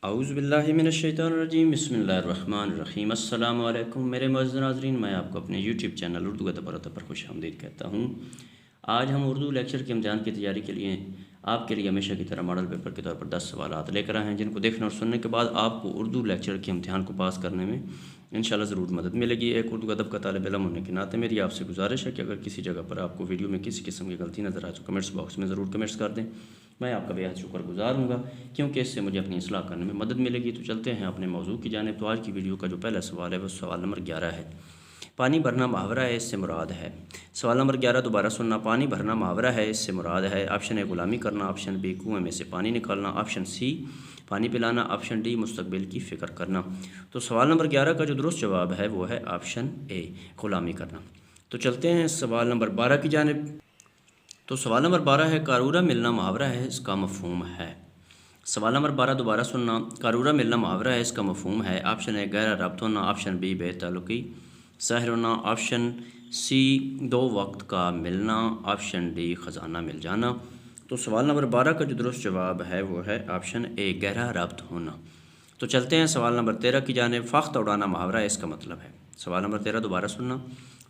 اعوذ باللہ من الشیطان الرجیم، بسم اللہ الرحمن الرحیم۔ السلام علیکم میرے معزز ناظرین، میں آپ کو اپنے یوٹیوب چینل اردو ادب اور ادب پر خوش آمدید کہتا ہوں۔ آج ہم اردو لیکچر کے امتحان کی تیاری کے لیے آپ کے لیے ہمیشہ کی طرح ماڈل پیپر کے طور پر 10 سوالات لے کر آئے ہیں، جن کو دیکھنے اور سننے کے بعد آپ کو اردو لیکچر کے امتحان کو پاس کرنے میں انشاءاللہ ضرور مدد ملے گی۔ ایک اردو ادب کا طالب علم ہونے کے ناطے میری آپ سے گزارش ہے کہ اگر کسی جگہ پر آپ کو ویڈیو میں کسی قسم کی غلطی نظر آئے تو کمنٹس باکس میں ضرور کمنٹس کر دیں، میں آپ کا بے حد شکر گزار ہوں گا، کیونکہ اس سے مجھے اپنی اصلاح کرنے میں مدد ملے گی۔ تو چلتے ہیں اپنے موضوع کی جانب۔ تو آج کی ویڈیو کا جو پہلا سوال ہے وہ سوال نمبر 11 ہے۔ پانی بھرنا محاورہ ہے، اس سے مراد ہے۔ سوال نمبر 11 دوبارہ سننا۔ پانی بھرنا محاورہ ہے، اس سے مراد ہے۔ آپشن اے غلامی کرنا، آپشن بی کنویں میں سے پانی نکالنا، آپشن سی پانی پلانا، آپشن ڈی مستقبل کی فکر کرنا۔ تو سوال نمبر 11 کا جو درست جواب ہے وہ ہے آپشن اے غلامی کرنا۔ تو چلتے ہیں سوال نمبر 12 کی جانب۔ تو سوال نمبر 12 ہے قارورہ ملنا محاورہ ہے، اس کا مفہوم ہے۔ سوال نمبر 12 دوبارہ سننا۔ قارورہ ملنا محاورہ ہے، اس کا مفہوم ہے۔ آپشن اے گہرا ربط ہونا، آپشن بی بے تعلقی ظاہر ہونا، آپشن سی دو وقت کا ملنا، آپشن ڈی خزانہ مل جانا۔ تو سوال نمبر 12 کا جو درست جواب ہے وہ ہے آپشن اے گہرا ربط ہونا۔ تو چلتے ہیں سوال نمبر 13 کی جانب۔ فاختہ اڑانا محاورہ ہے، اس کا مطلب ہے۔ سوال نمبر 13 دوبارہ سننا۔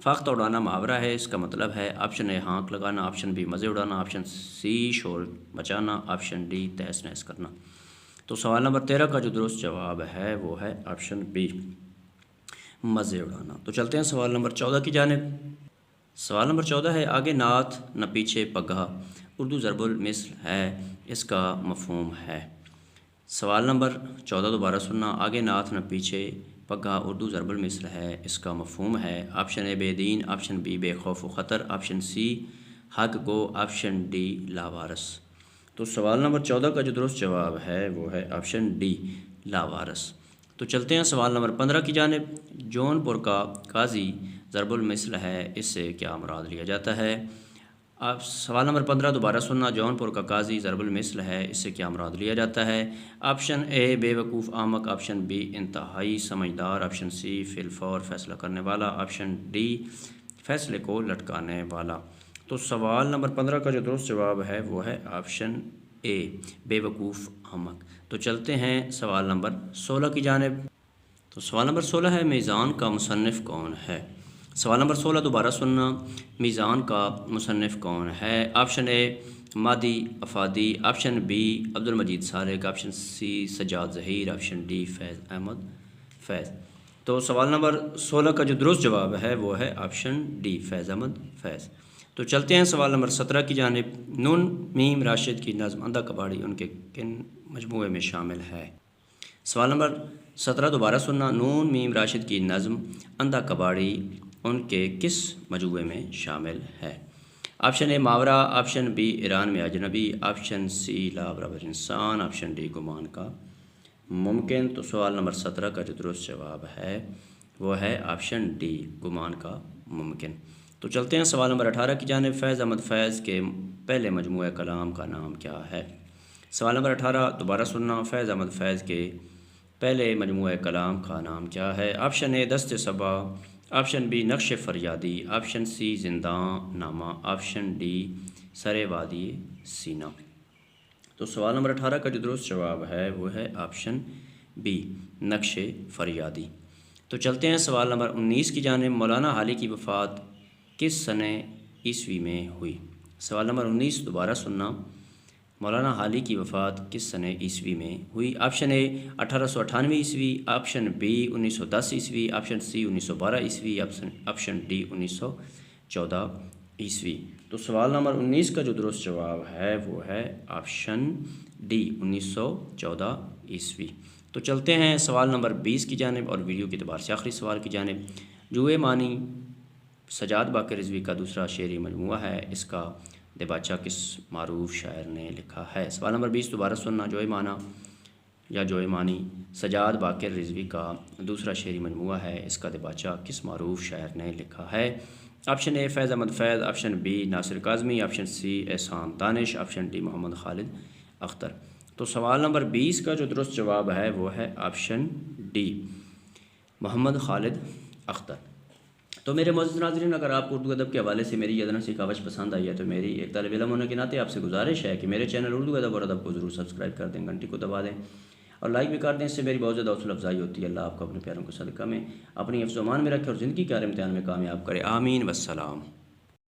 فاختہ اڑانا محاورہ ہے، اس کا مطلب ہے۔ آپشن اے ہانک لگانا، آپشن بی مزے اڑانا، آپشن سی شور مچانا، آپشن ڈی تہس نہس کرنا۔ تو سوال نمبر 13 کا جو درست جواب ہے وہ ہے آپشن بی مزے اڑانا۔ تو چلتے ہیں سوال نمبر 14 کی جانب۔ سوال نمبر 14 ہے آگے نعت نہ پیچھے پگہا، اردو ضرب المثل ہے، اس کا مفہوم ہے۔ سوال نمبر 14 دوبارہ سننا۔ آگے نعت نہ پیچھے پگہا، اردو ضرب المثل ہے، اس کا مفہوم ہے۔ آپشن اے بے دین، آپشن بی بے خوف و خطر، آپشن سی حق گو، آپشن ڈی لاوارث۔ تو سوال نمبر 14 کا جو درست جواب ہے وہ ہے آپشن ڈی لاوارث۔ تو چلتے ہیں سوال نمبر 15 کی جانب۔ جون پور کا قاضی ضرب المثل ہے، اس سے کیا مراد لیا جاتا ہے؟ اب سوال نمبر 15 دوبارہ سننا۔ جون پور کا قاضی ضرب المثل ہے، اس سے کیا مراد لیا جاتا ہے؟ آپشن اے بے وقوف احمق، آپشن بی انتہائی سمجھدار، آپشن سی فی الفور فیصلہ کرنے والا، آپشن ڈی فیصلے کو لٹکانے والا۔ تو سوال نمبر 15 کا جو درست جواب ہے وہ ہے آپشن اے بے وقوف احمق۔ تو چلتے ہیں سوال نمبر 16 کی جانب۔ تو سوال نمبر 16 ہے میزان کا مصنف کون ہے؟ سوال نمبر 16 دوبارہ سننا۔ میزان کا مصنف کون ہے؟ آپشن اے مادی افادی، option B Abdul Majeed Salik, option C Sajjad Zaheer, option D Faiz Ahmed Faiz. تو سوال نمبر 16 کا جو درست جواب ہے وہ ہے آپشن ڈی فیض احمد فیض۔ تو چلتے ہیں سوال نمبر 17 کی جانب۔ نون میم راشد کی نظم اندھا کباڑی ان کے کن مجموعے میں شامل ہے؟ سوال نمبر 17 دوبارہ سننا۔ نون میم راشد کی نظم اندھا کباڑی ان کے کس مجموعے میں شامل ہے؟ آپشن اے ماورا، آپشن بی ایران میں اجنبی، آپشن سی لا برابر انسان، آپشن ڈی گمان کا ممکن۔ تو سوال نمبر 17 کا جو درست جواب ہے وہ ہے آپشن ڈی گمان کا ممکن۔ تو چلتے ہیں سوال نمبر 18 کی جانب۔ فیض احمد فیض کے پہلے مجموعہ کلام کا نام کیا ہے؟ سوال نمبر 18 دوبارہ سننا۔ فیض احمد فیض کے پہلے مجموعہ کلام کا نام کیا ہے؟ آپشن اے دست صبا، آپشن بی نقش فریادی، آپشن سی زنداں نامہ، آپشن ڈی سر وادی سینا۔ تو سوال نمبر 18 کا جو درست جواب ہے وہ ہے آپشن بی نقش فریادی۔ تو چلتے ہیں سوال نمبر 19 کی جانب۔ مولانا حالی کی وفات کس سنہ عیسوی میں ہوئی؟ سوال نمبر 19 دوبارہ سننا۔ مولانا حالی کی وفات کس سنہ عیسوی میں ہوئی؟ آپشن اے 1898 عیسوی، آپشن بی 1910 عیسوی، آپشن سی 1912 عیسوی، آپشن ڈی 1914 عیسوی۔ تو سوال نمبر 19 کا جو درست جواب ہے وہ ہے آپشن ڈی 1914 عیسوی۔ تو چلتے ہیں سوال نمبر 20 کی جانب اور ویڈیو کے اعتبار سے آخری سوال کی جانب۔ جوئے معنی سجاد باقر رضوی کا دوسرا شعری مجموعہ ہے، اس کا دباچہ کس معروف شاعر نے لکھا ہے؟ سوال نمبر 20 دوبارہ سننا۔ جوئے معنی یا جوئے معنی سجاد باقر رضوی کا دوسرا شعری مجموعہ ہے، اس کا دباچہ کس معروف شاعر نے لکھا ہے؟ آپشن اے فیض احمد فیض، آپشن بی ناصر Kazmi, option C Ehsan Danish, option D محمد خالد اختر۔ تو سوال نمبر 20 کا جو درست جواب ہے وہ ہے آپشن ڈی محمد خالد اختر۔ تو میرے معزز ناظرین، اگر آپ کو اردو ادب کے حوالے سے میری یہ ادنا سی کاوش پسند آئی ہے تو میری ایک طالب علم ہونے کے ناطے آپ سے گزارش ہے کہ میرے چینل اردو ادب اور ادب کو ضرور سبسکرائب کر دیں، گھنٹی کو دبا دیں۔ اور لائک بھی کر دیں، اس سے میری بہت زیادہ حوصلہ افزائی ہوتی ہے۔ اللہ آپ کو اپنے پیاروں کو صدقہ میں اپنی حفظ و امان میں رکھے اور زندگی کے ہر امتحان میں کامیاب کرے، آمین، والسلام۔